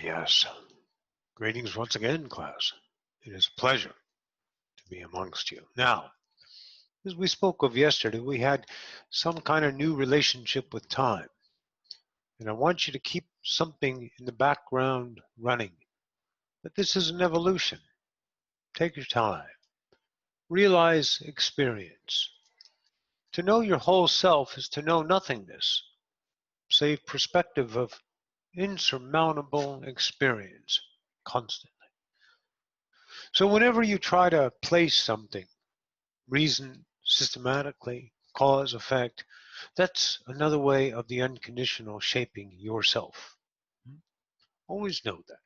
Yes. Greetings once again, class. It is a pleasure to be amongst you. Now, as we spoke of yesterday, we had some kind of new relationship with time. And I want you to keep something in the background running. But this is an evolution. Take your time. Realize experience. To know your whole self is to know nothingness, save perspective of insurmountable experience constantly. So whenever you try to place something, reason systematically, cause, effect, that's another way of the unconditional shaping yourself. Always know that.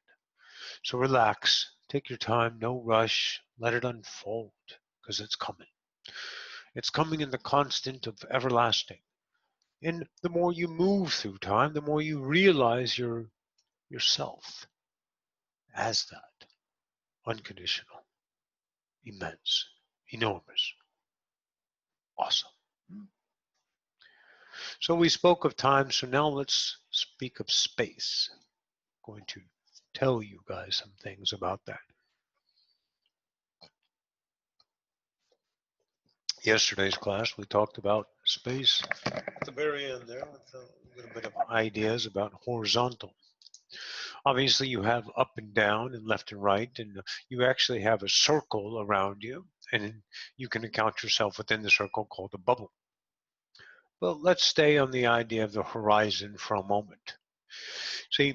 So relax, take your time, no rush, let it unfold, because it's coming. It's coming in the constant of everlasting. And the more you move through time, the more you realize yourself as that. Unconditional, immense, enormous, awesome. So we spoke of time, so now let's speak of space. I'm going to tell you guys some things about that. Yesterday's class, we talked about space. At the very end there, with a little bit of ideas about horizontal. Obviously, you have up and down and left and right, and you actually have a circle around you, and you can account yourself within the circle called a bubble. But let's stay on the idea of the horizon for a moment. See,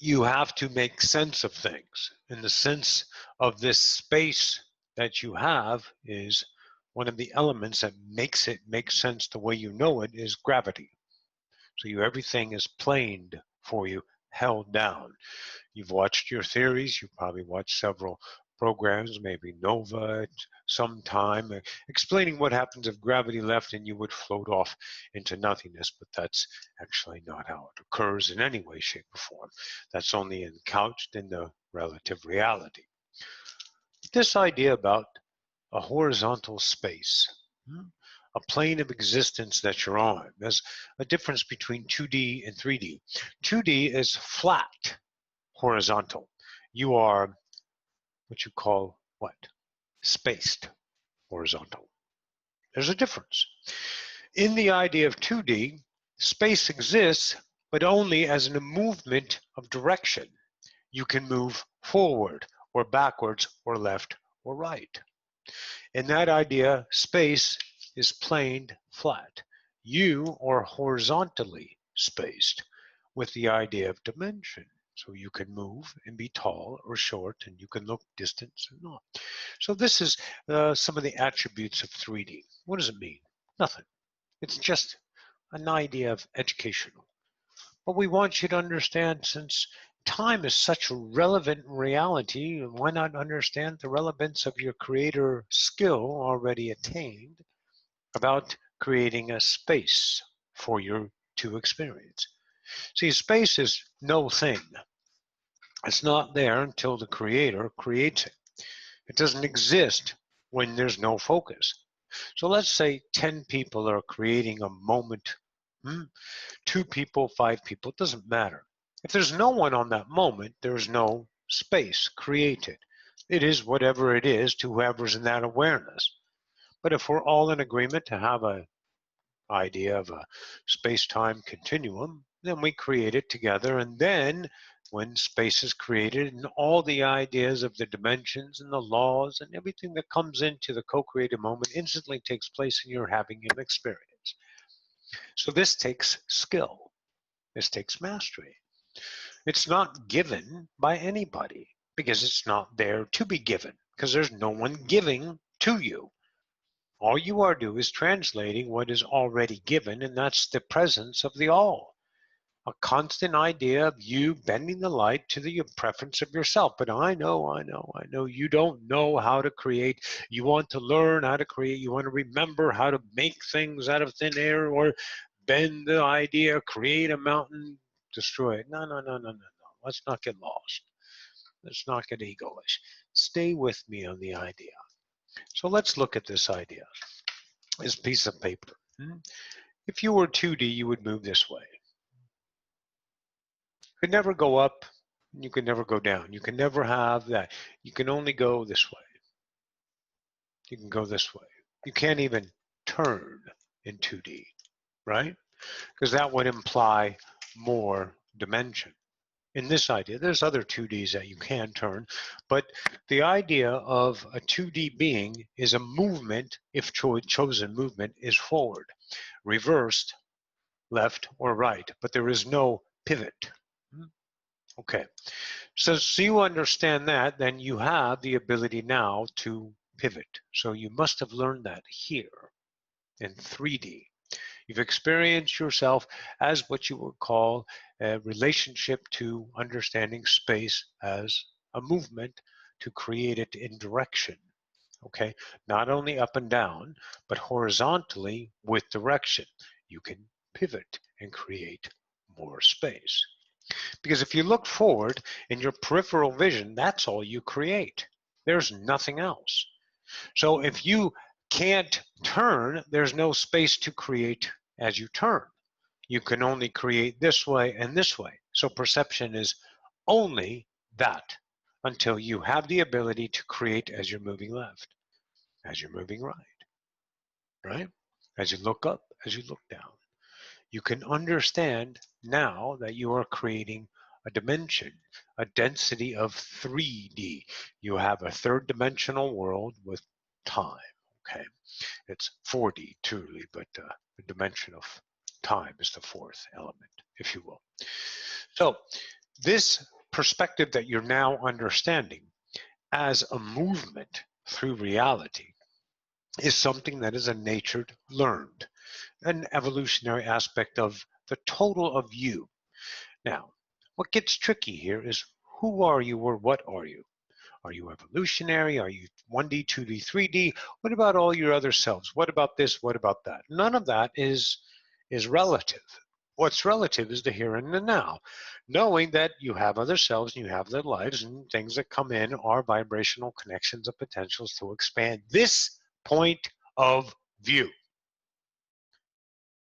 you have to make sense of things. And the sense of this space that you have is one of the elements that makes it make sense the way you know it is gravity. So everything is planed for you, held down. You've watched your theories, you've probably watched several programs, maybe Nova at some time, explaining what happens if gravity left and you would float off into nothingness, but that's actually not how it occurs in any way, shape, or form. That's only couched in the relative reality. This idea about a horizontal space, a plane of existence that you're on. There's a difference between 2D and 3D. 2D is flat, horizontal. You are what you call what? Spaced, horizontal. There's a difference. In the idea of 2D, space exists, but only as a movement of direction. You can move forward or backwards or left or right. In that idea, space is planed flat. You are horizontally spaced with the idea of dimension. So you can move and be tall or short, and you can look distant or not. So this is some of the attributes of 3D. What does it mean? Nothing. It's just an idea of educational. But we want you to understand, since time is such a relevant reality, why not understand the relevance of your creator skill already attained about creating a space for you to experience? See, space is no thing. It's not there until the creator creates it. It doesn't exist when there's no focus. So let's say 10 people are creating a moment. 2 people, 5 people, it doesn't matter. If there's no one on that moment, there's no space created. It is whatever it is to whoever's in that awareness. But if we're all in agreement to have an idea of a space-time continuum, then we create it together, and then when space is created and all the ideas of the dimensions and the laws and everything that comes into the co-created moment instantly takes place and you're having an experience. So this takes skill. This takes mastery. It's not given by anybody because it's not there to be given, because there's no one giving to you. All you are doing is translating what is already given, and that's the presence of the all. A constant idea of you bending the light to the preference of yourself. But I know you don't know how to create. You want to learn how to create. You want to remember how to make things out of thin air or bend the idea, create a mountain, destroy it. No. Let's not get lost. Let's not get egoish. Stay with me on the idea. So let's look at this idea, this piece of paper. If you were 2D, you would move this way. Could never go up You can never go down. You can never have that. You can only go this way. You can go this way. You can't even turn in 2D, right? Because that would imply more dimension. In this idea, there's other 2Ds that you can turn, but the idea of a 2D being is a movement, if chosen movement, is forward, reversed, left, or right, but there is no pivot. Okay, so you understand that, then you have the ability now to pivot. So you must have learned that here in 3D. You've experienced yourself as what you would call a relationship to understanding space as a movement to create it in direction. Okay, not only up and down, but horizontally with direction. You can pivot and create more space. Because if you look forward in your peripheral vision, that's all you create. There's nothing else. So if you can't turn, there's no space to create as you turn. You can only create this way and this way. So perception is only that until you have the ability to create as you're moving left, as you're moving right, right? As you look up, as you look down. You can understand now that you are creating a dimension, a density of 3D. You have a third dimensional world with time, okay? It's 4D truly, but the dimension of time is the fourth element, if you will. So this perspective that you're now understanding as a movement through reality is something that is a natured learned, an evolutionary aspect of the total of you. Now, what gets tricky here is who are you or what are you? Are you evolutionary? Are you 1D, 2D, 3D? What about all your other selves? What about this? What about that? None of that is relative. What's relative is the here and the now, knowing that you have other selves and you have their lives, and things that come in are vibrational connections of potentials to expand this point of view.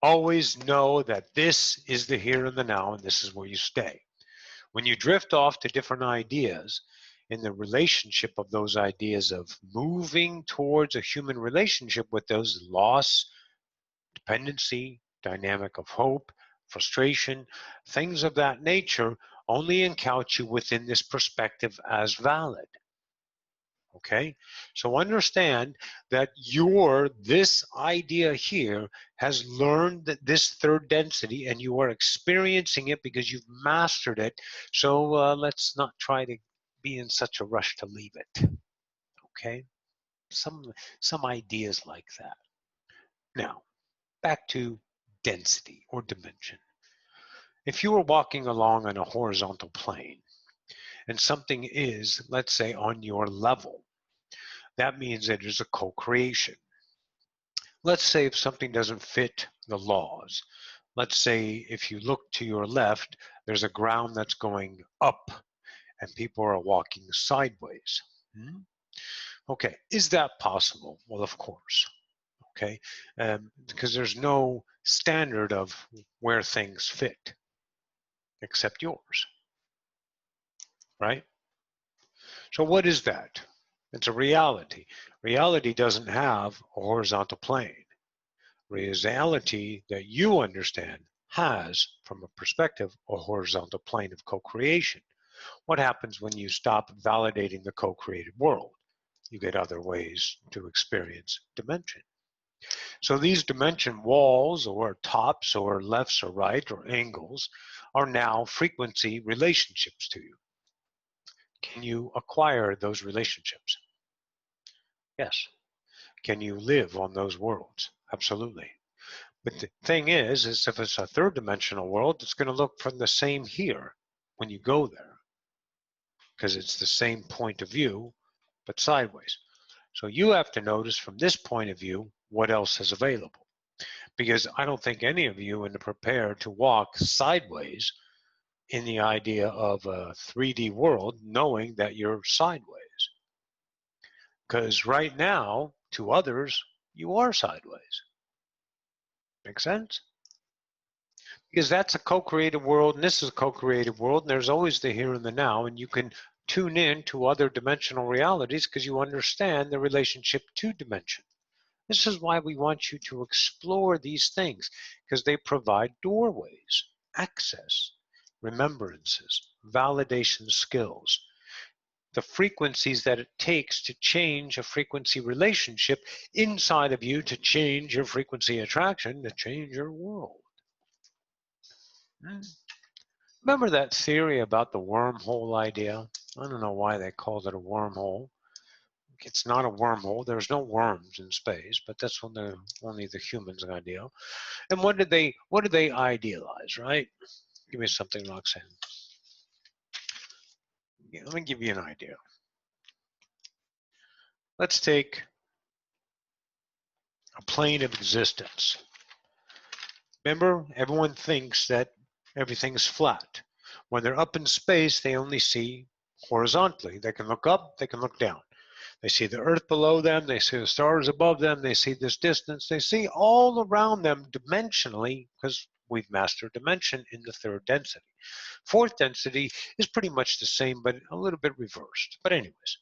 Always know that this is the here and the now, and this is where you stay. When you drift off to different ideas, in the relationship of those ideas of moving towards a human relationship with those loss, dependency, dynamic of hope, frustration, things of that nature only encounter you within this perspective as valid. Okay, so understand that this idea here has learned that this third density, and you are experiencing it because you've mastered it. So let's not try to be in such a rush to leave it. Okay, some ideas like that. Now, back to density or dimension. If you were walking along on a horizontal plane and something is, let's say, on your level, that means that there's a co-creation. Let's say if something doesn't fit the laws. Let's say if you look to your left, there's a ground that's going up and people are walking sideways. Okay, is that possible? Well, of course. Okay, because there's no standard of where things fit except yours, right? So what is that? It's a reality. Reality doesn't have a horizontal plane. Reality that you understand has, from a perspective, a horizontal plane of co-creation. What happens when you stop validating the co-created world? You get other ways to experience dimension. So these dimension walls or tops or lefts or right or angles are now frequency relationships to you. Can you acquire those relationships? Yes. Can you live on those worlds? Absolutely. But the thing is if it's a third dimensional world, it's going to look from the same here when you go there, because it's the same point of view, but sideways. So you have to notice from this point of view what else is available. Because I don't think any of you are prepared to walk sideways in the idea of a 3D world knowing that you're sideways. Because right now, to others, you are sideways. Make sense? Because that's a co-created world, and this is a co-created world, and there's always the here and the now, and you can tune in to other dimensional realities because you understand the relationship to dimension. This is why we want you to explore these things, because they provide doorways, access, remembrances, validation skills, the frequencies that it takes to change a frequency relationship inside of you, to change your frequency attraction, to change your world. Remember that theory about the wormhole idea? I don't know why they called it a wormhole. It's not a wormhole. There's no worms in space, but that's only the humans' idea. And what did they idealize, right? Give me something, Roxanne. Yeah, let me give you an idea. Let's take a plane of existence. Remember, everyone thinks that everything's flat. When they're up in space, they only see horizontally. They can look up, they can look down. They see the earth below them, they see the stars above them, they see this distance, they see all around them dimensionally, because we've mastered dimension in the third density. Fourth density is pretty much the same, but a little bit reversed. But anyways,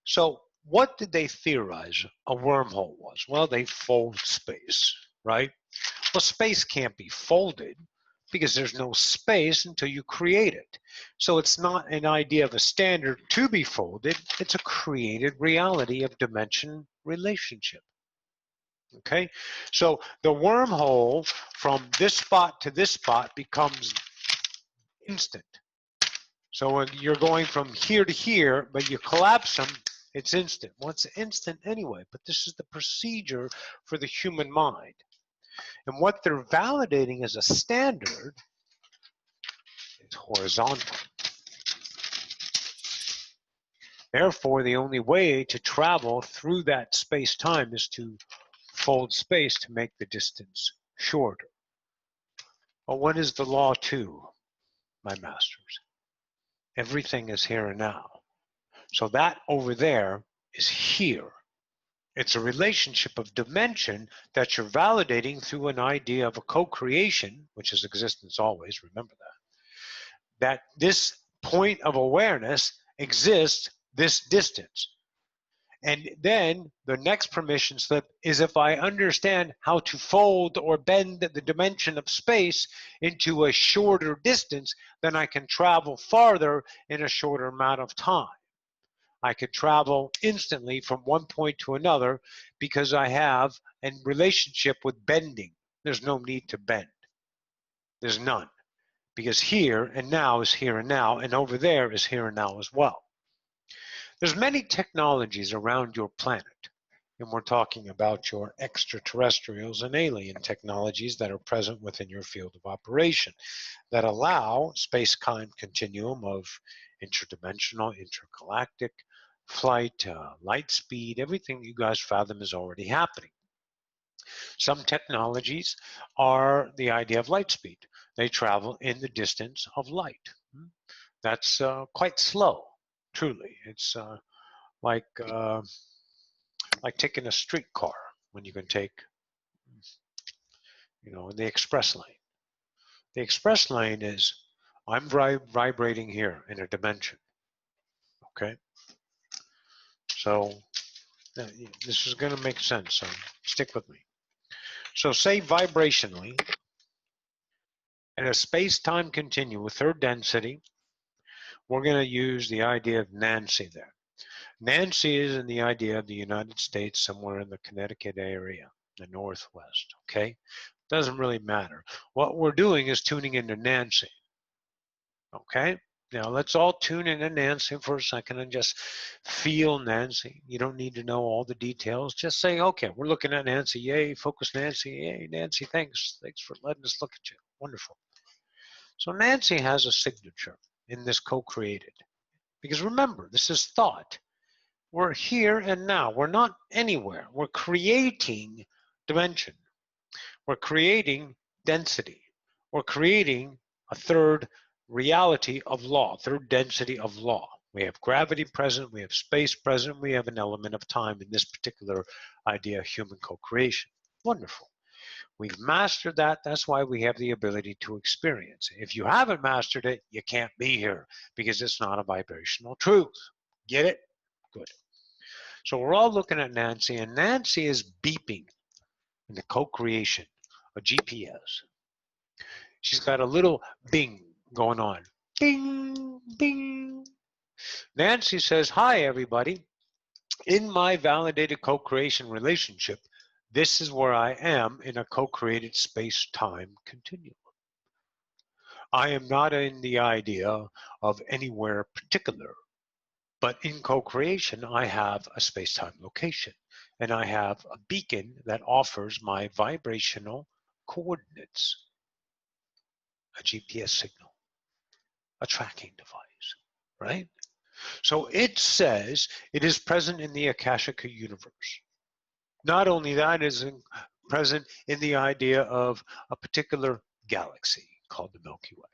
so what did they theorize a wormhole was? Well, they fold space, right? Well, space can't be folded because there's no space until you create it. So it's not an idea of a standard to be folded, it's a created reality of dimension relationship. Okay, so the wormhole from this spot to this spot becomes instant. So when you're going from here to here, but you collapse them, it's instant. Well, it's instant anyway, but this is the procedure for the human mind. And what they're validating as a standard is horizontal. Therefore, the only way to travel through that space-time is to fold space to make the distance shorter. But what is the law two, my masters? Everything is here and now. So that over there is here. It's a relationship of dimension that you're validating through an idea of a co-creation, which is existence always, remember that this point of awareness exists this distance. And then the next permission slip is if I understand how to fold or bend the dimension of space into a shorter distance, then I can travel farther in a shorter amount of time. I could travel instantly from one point to another because I have a relationship with bending. There's no need to bend. There's none. Because here and now is here and now, and over there is here and now as well. There's many technologies around your planet, and we're talking about your extraterrestrials and alien technologies that are present within your field of operation that allow space-time continuum of interdimensional, intergalactic flight, light speed, everything you guys fathom is already happening. Some technologies are the idea of light speed. They travel in the distance of light. That's quite slow, truly. It's like taking a streetcar when you can take, in the express lane. The express lane is, I'm vibrating here in a dimension, okay? So this is going to make sense, so stick with me. So say vibrationally, in a space-time continuum, third density, we're going to use the idea of Nancy there. Nancy is in the idea of the United States, somewhere in the Connecticut area, the Northwest, okay? Doesn't really matter. What we're doing is tuning into Nancy, okay? Now let's all tune into Nancy for a second and just feel Nancy. You don't need to know all the details. Just say, okay, we're looking at Nancy. Yay, focus Nancy. Yay, Nancy, thanks. Thanks for letting us look at you. Wonderful. So Nancy has a signature in this co-created. Because remember, this is thought. We're here and now. We're not anywhere. We're creating dimension. We're creating density. We're creating a third reality of law, third density of law. We have gravity present, we have space present, we have an element of time in this particular idea of human co-creation. Wonderful. We've mastered that. That's why we have the ability to experience. If you haven't mastered it, you can't be here because it's not a vibrational truth. Get it? Good. So we're all looking at Nancy, and Nancy is beeping in the co-creation, a GPS. She's got a little bing going on. Bing, bing. Nancy says, hi, everybody. In my validated co-creation relationship, this is where I am in a co-created space-time continuum. I am not in the idea of anywhere particular, but in co-creation, I have a space-time location, and I have a beacon that offers my vibrational coordinates, a GPS signal, a tracking device, right? So it says it is present in the Akashic universe. Not only that, it is present in the idea of a particular galaxy called the Milky Way.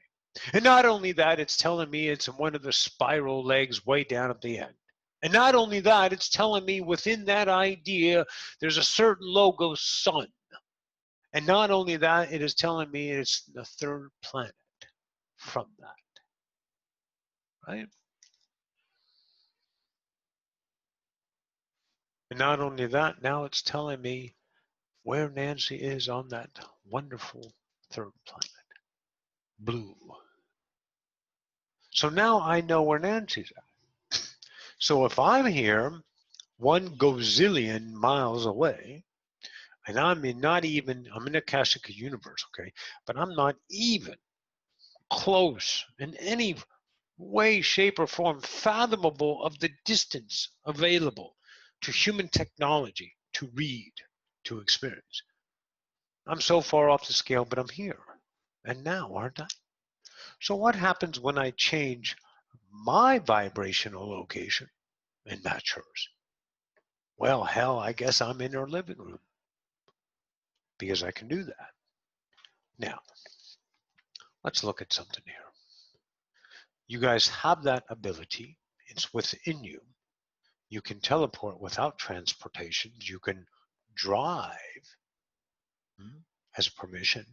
And not only that, it's telling me it's in one of the spiral legs way down at the end. And not only that, it's telling me within that idea, there's a certain logo sun. And not only that, it is telling me it's the third planet from that, right? And not only that, now it's telling me where Nancy is on that wonderful third planet, blue. So now I know where Nancy's at. So if I'm here 1 gazillion miles away, and I'm in the Akashic universe, okay, but I'm not even close in any way, shape, or form fathomable of the distance available to human technology to read, to experience. I'm so far off the scale, but I'm here. And now, aren't I? So what happens when I change my vibrational location and match hers? Well, hell, I guess I'm in her living room because I can do that. Now, let's look at something here. You guys have that ability. It's within you. You can teleport without transportation. You can drive as permission.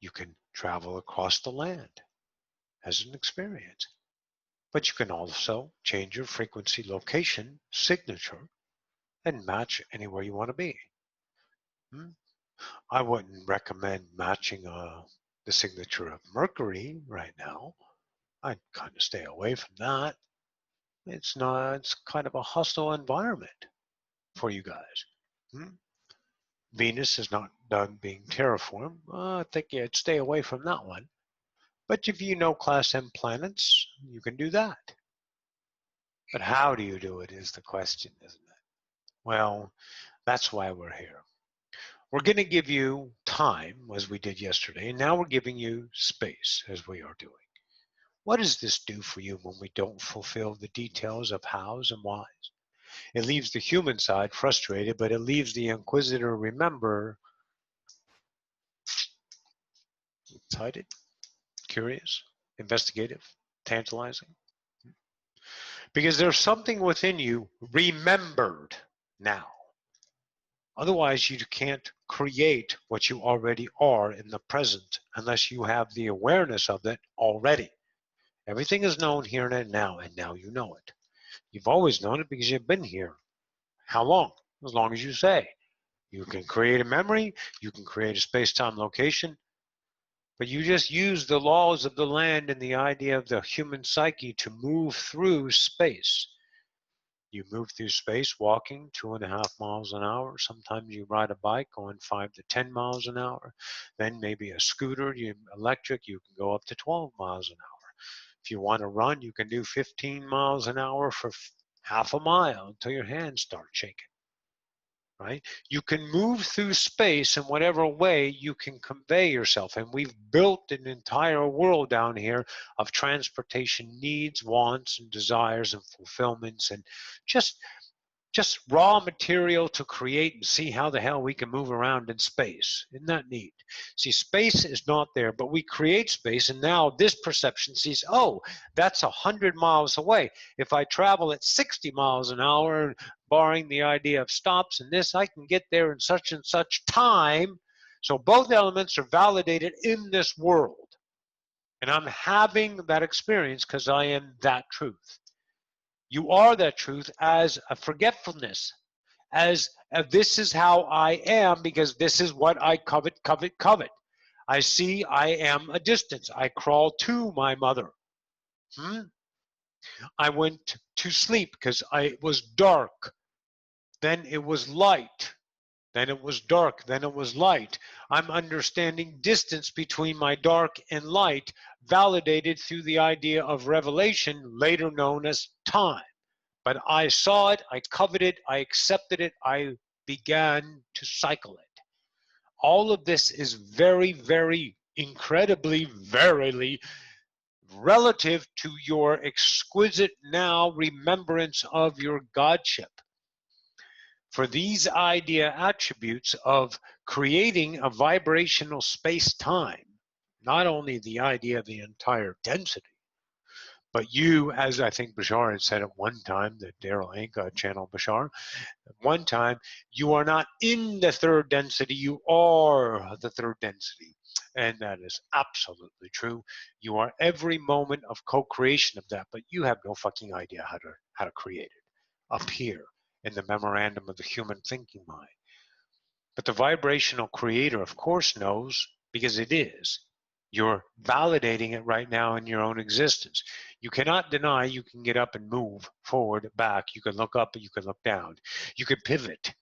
You can travel across the land as an experience. But you can also change your frequency location signature and match anywhere you want to be. I wouldn't recommend matching the signature of Mercury right now. I'd kind of stay away from that. It's kind of a hostile environment for you guys. Venus is not done being terraformed. I think you'd stay away from that one. But if you know Class M planets, you can do that. But how do you do it is the question, isn't it? Well, that's why we're here. We're going to give you time, as we did yesterday, and now we're giving you space, as we are doing. What does this do for you when we don't fulfill the details of hows and whys? It leaves the human side frustrated, but it leaves the inquisitor, remember, excited, curious, investigative, tantalizing. Because there's something within you remembered now. Otherwise, you can't create what you already are in the present unless you have the awareness of it already. Everything is known here and now you know it. You've always known it because you've been here. How long? As long as you say. You can create a memory, you can create a space-time location, but you just use the laws of the land and the idea of the human psyche to move through space. You move through space walking 2.5 miles an hour. Sometimes you ride a bike going 5 to 10 miles an hour. Then maybe a scooter, electric, you can go up to 12 miles an hour. If you want to run, you can do 15 miles an hour for half a mile until your hands start shaking. Right? You can move through space in whatever way you can convey yourself. And we've built an entire world down here of transportation needs, wants, and desires and fulfillments and just raw material to create and see how the hell we can move around in space. Isn't that neat? See, space is not there, but we create space, and now this perception sees, oh, that's 100 miles away. If I travel at 60 miles an hour, barring the idea of stops and this, I can get there in such and such time. So both elements are validated in this world. And I'm having that experience because I am that truth. You are that truth as a forgetfulness, as a, this is how I am because this is what I covet, covet, covet. I see I am a distance. I crawl to my mother. I went to sleep because it was dark. Then it was light. Then it was dark. Then it was light. I'm understanding distance between my dark and light, validated through the idea of revelation, later known as time. But I saw it, I coveted it, I accepted it, I began to cycle it. All of this is very, very incredibly, verily relative to your exquisite now remembrance of your Godship. For these idea attributes of creating a vibrational space-time, not only the idea of the entire density, but you, as I think Bashar had said at one time, the Daryl Anka channel Bashar, at one time, you are not in the third density, you are the third density. And that is absolutely true. You are every moment of co-creation of that, but you have no fucking idea how to create it up here in the memorandum of the human thinking mind. But the vibrational creator, of course, knows because it is. You're validating it right now in your own existence. You cannot deny you can get up and move forward, back. You can look up and you can look down. You can pivot.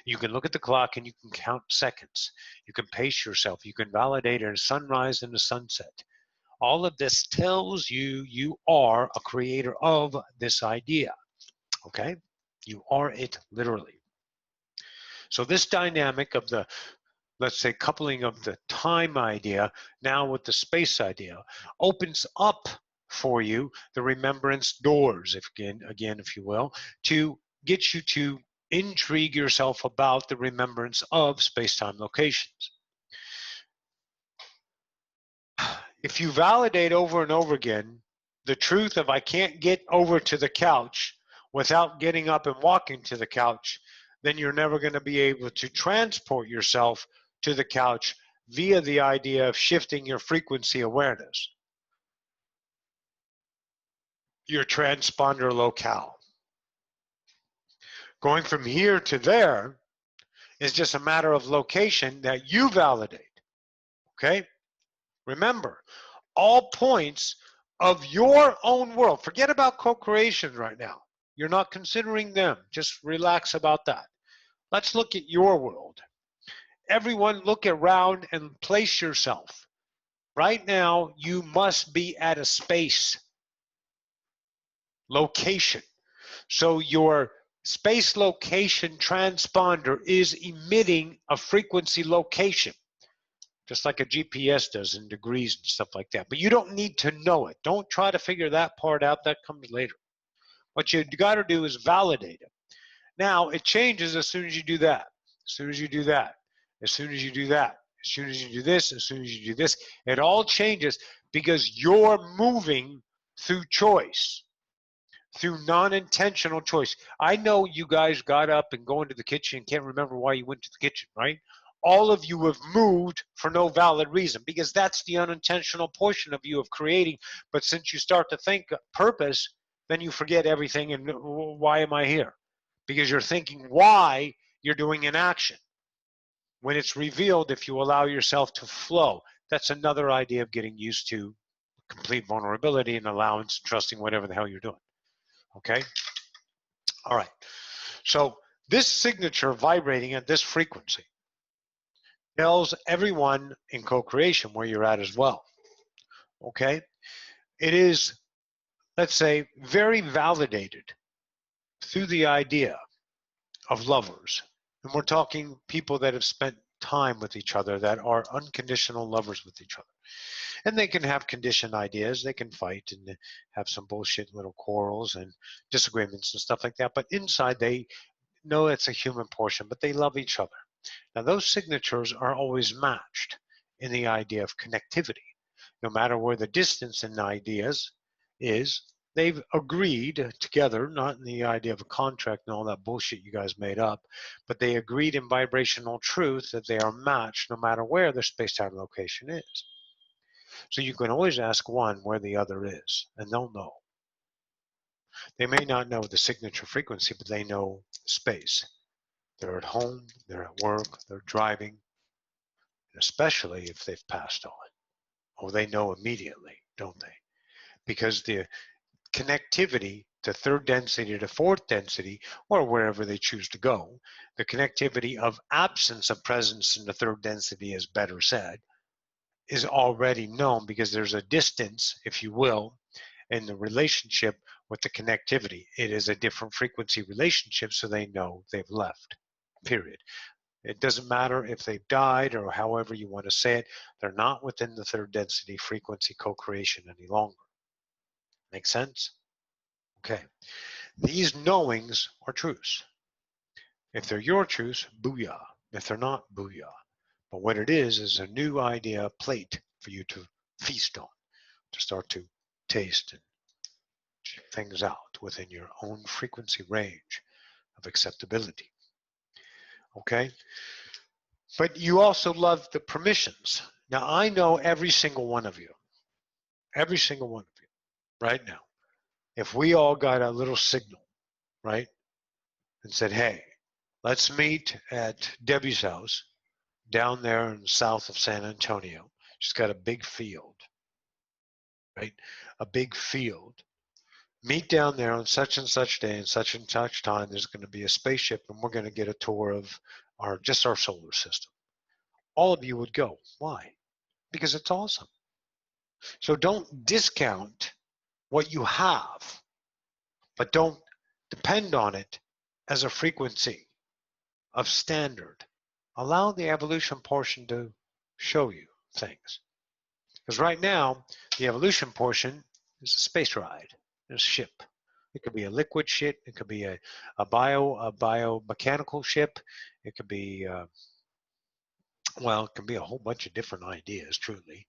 You can look at the clock and you can count seconds. You can pace yourself. You can validate a sunrise and a sunset. All of this tells you you are a creator of this idea. Okay? You are it literally. So this dynamic of the, let's say, coupling of the time idea now with the space idea opens up for you the remembrance doors, if again, if you will, to get you to intrigue yourself about the remembrance of space-time locations. If you validate over and over again the truth of I can't get over to the couch without getting up and walking to the couch, then you're never going to be able to transport yourself to the couch via the idea of shifting your frequency awareness, your transponder locale. Going from here to there is just a matter of location that you validate, okay? Remember, all points of your own world, forget about co-creation right now. You're not considering them, just relax about that. Let's look at your world. Everyone look around and place yourself. Right now, you must be at a space location. So your space location transponder is emitting a frequency location, just like a GPS does in degrees and stuff like that. But you don't need to know it. Don't try to figure that part out. That comes later. What you got to do is validate it. Now, it changes as soon as you do that, as soon as you do that, as soon as you do that, as soon as you do this, as soon as you do this. It all changes because you're moving through choice, through non-intentional choice. I know you guys got up and go into the kitchen and can't remember why you went to the kitchen, right? All of you have moved for no valid reason because that's the unintentional portion of you of creating. But since you start to think purpose, then you forget everything and why am I here? Because you're thinking why you're doing an action. When it's revealed, if you allow yourself to flow, that's another idea of getting used to complete vulnerability and allowance, trusting whatever the hell you're doing. Okay? All right. So this signature vibrating at this frequency tells everyone in co-creation where you're at as well. Okay? It is, let's say, very validated through the idea of lovers. And we're talking people that have spent time with each other, that are unconditional lovers with each other. And they can have conditioned ideas, they can fight and have some bullshit little quarrels and disagreements and stuff like that. But inside they know it's a human portion, but they love each other. Now those signatures are always matched in the idea of connectivity. No matter where the distance in ideas is, they've agreed together, not in the idea of a contract and all that bullshit you guys made up, but they agreed in vibrational truth that they are matched no matter where their space-time location is. So you can always ask one where the other is, and they'll know. They may not know the signature frequency, but they know space. They're at home, they're at work, they're driving, especially if they've passed on. Oh, they know immediately, don't they? Because the connectivity to third density to fourth density, or wherever they choose to go, the connectivity of absence of presence in the third density, is better said, is already known because there's a distance, if you will, in the relationship with the connectivity. It is a different frequency relationship, so they know they've left, period. It doesn't matter if they've died or however you want to say it. They're not within the third density frequency co-creation any longer. Make sense? Okay. These knowings are truths. If they're your truths, booyah. If they're not, booyah. But what it is a new idea plate for you to feast on, to start to taste and check things out within your own frequency range of acceptability. Okay? But you also love the permissions. Now, I know every single one of you, right now, if we all got a little signal, right, and said, hey, let's meet at Debbie's house down there in south of San Antonio. She's got a big field, right? A big field. Meet down there on such and such day and such time. There's going to be a spaceship, and we're going to get a tour of our solar system. All of you would go. Why? Because it's awesome. So don't discount what you have, but don't depend on it as a frequency of standard. Allow the evolution portion to show you things. Because right now, the evolution portion is a space ride, it's a ship. It could be a liquid ship, it could be a biomechanical ship, it could be, well, it can be a whole bunch of different ideas, truly.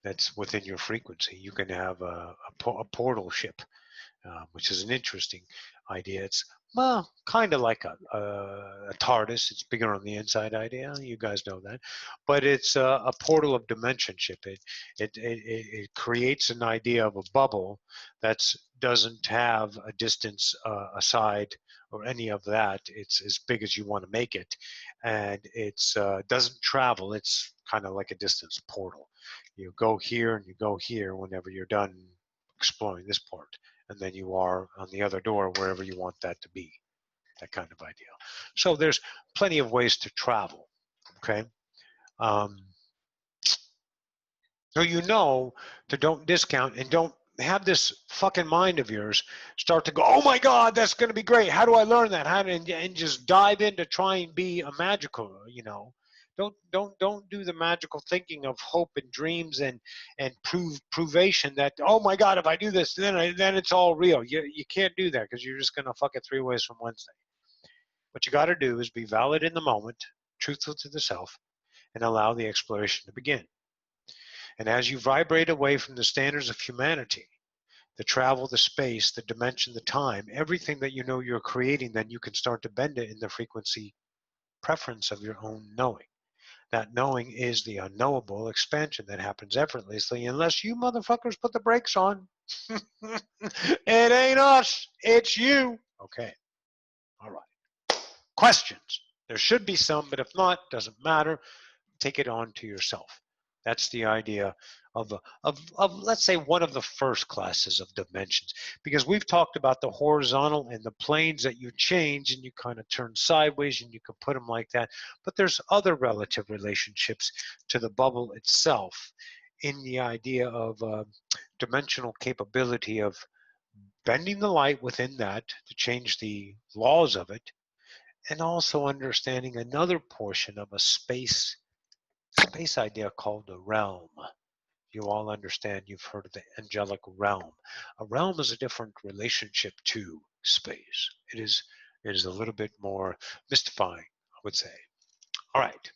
That's within your frequency. You can have a portal ship, which is an interesting idea. It's, well, kind of like a TARDIS. It's bigger on the inside idea. You guys know that. But it's a portal of dimension ship. It creates an idea of a bubble that doesn't have a distance aside or any of that. It's as big as you want to make it. And it doesn't travel. It's kind of like a distance portal. You go here and you go here whenever you're done exploring this part. And then you are on the other door wherever you want that to be, that kind of idea. So there's plenty of ways to travel, okay? So you know to don't discount and don't have this fucking mind of yours start to go, oh my God, that's going to be great. How do I learn that? And just dive in to try and be a magical, you know. Don't do the magical thinking of hope and dreams and provation that, oh my God, if I do this, then it's all real. You can't do that because you're just gonna fuck it 3 ways from Wednesday. What you got to do is be valid in the moment, truthful to the self, and allow the exploration to begin. And as you vibrate away from the standards of humanity, the travel, the space, the dimension, the time, everything that you know you're creating, then you can start to bend it in the frequency preference of your own knowing. That knowing is the unknowable expansion that happens effortlessly unless you motherfuckers put the brakes on. It ain't us, it's you. Okay, all right. Questions? There should be some, but if not, doesn't matter. Take it on to yourself. That's the idea of let's say one of the first classes of dimensions, because we've talked about the horizontal and the planes that you change and you kind of turn sideways and you can put them like that, but there's other relative relationships to the bubble itself in the idea of dimensional capability of bending the light within that to change the laws of it, and also understanding another portion of a space idea called the realm. You all understand, you've heard of the angelic realm. A realm is a different relationship to space. It is a little bit more mystifying, I would say. All right.